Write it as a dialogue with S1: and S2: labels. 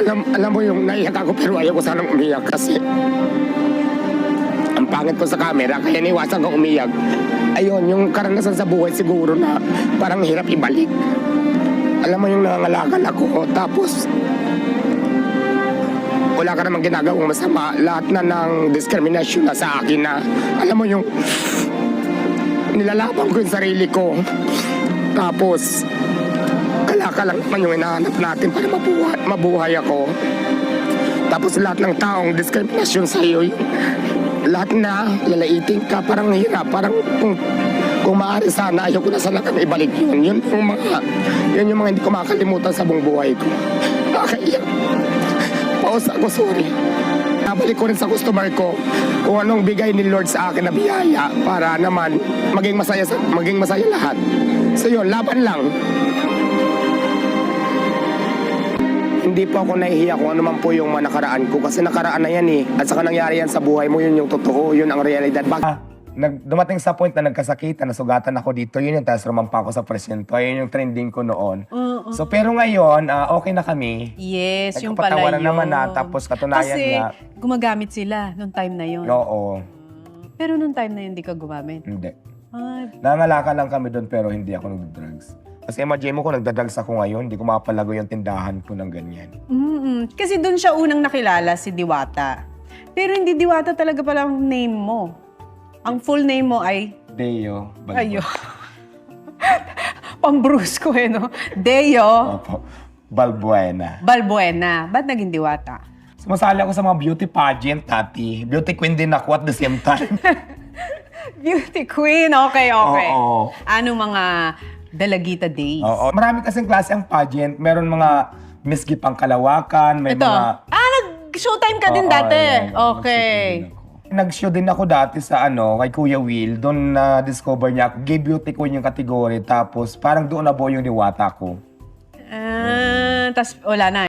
S1: Alam mo yung naiyak ako pero ayaw ko sanang umiyak kasi ang pangit ko sa camera kaya niwasan ko umiyak. Ayun, yung karanasan sa buhay siguro na parang hirap ibalik. Alam mo yung nangangalakal ako tapos wala ka namang ginagawang masama. Lahat na ng discrimination na sa akin na alam mo yung nilalaban ko yung sarili ko. Tapos kalakal lang naman yung hinahanap natin para mabuhay ako. Tapos lahat ng taong discrimination sa iyo, lahat na lalaitin ka, parang hirap, parang kung maaari sana, ayaw ko na sana kami ibalik yun. Yun yung mga hindi ko makakalimutan sa buong buhay ko. Nakakaiyak. Pause ako, sorry. Nabalik ko rin sa customer ko kung anong bigay ni Lord sa akin na biyaya para naman maging masaya lahat. So yun, laban lang. Hindi po ako nahihiya kung ano man po yung mga nakaraan ko kasi nakaraan na yan eh. At saka nangyari yan sa buhay mo, yun yung totoo, yun ang realidad. Dumating sa point na nagkasakitan, nasugatan ako dito, yun yung tapos rumampa ako sa presinto, yun yung trending ko noon. So pero ngayon, okay na kami.
S2: Yes, yung pala
S1: Nagpapatawaran
S2: yun.
S1: naman na, tapos katunayan
S2: kasi
S1: nga.
S2: gumagamit sila nung time na yun.
S1: Oo,
S2: Pero nung time na yun, di ka gumamit.
S1: hindi.
S2: Ay,
S1: Nangalaka lang kami doon pero hindi ako nag-drugs. Kasi imagine mo kung nagda-drugs ako ngayon, hindi ko mapalago yung tindahan ko ng ganyan.
S2: Kasi dun siya unang nakilala, si Diwata. Pero hindi Diwata talaga pala ang name mo. Ang full name mo ay...
S1: Deo.
S2: Ayo. Pang-Bruce ko eh, no? Deo
S1: Opo. Balbuena.
S2: Balbuena. Ba't naging Diwata?
S1: Sumasali ako sa mga beauty pageant, Tati. Beauty queen din ako at the same time.
S2: Beauty queen. Okay, okay.
S1: Oo.
S2: Anong mga Dalagita Days?
S1: Oo. Marami kasing klase ang pageant. Meron mga Miss Gipang Kalawakan, may
S2: Ito.
S1: mga...
S2: Nag-showtime ka din
S1: Oo,
S2: dati.
S1: ayan.
S2: Okay.
S1: Nag-show din ako dati sa kay Kuya Will. Doon na-discover niya ako. Gay beauty queen yung category. Tapos parang doon na buo yung Diwata ko.
S2: Tapos wala na.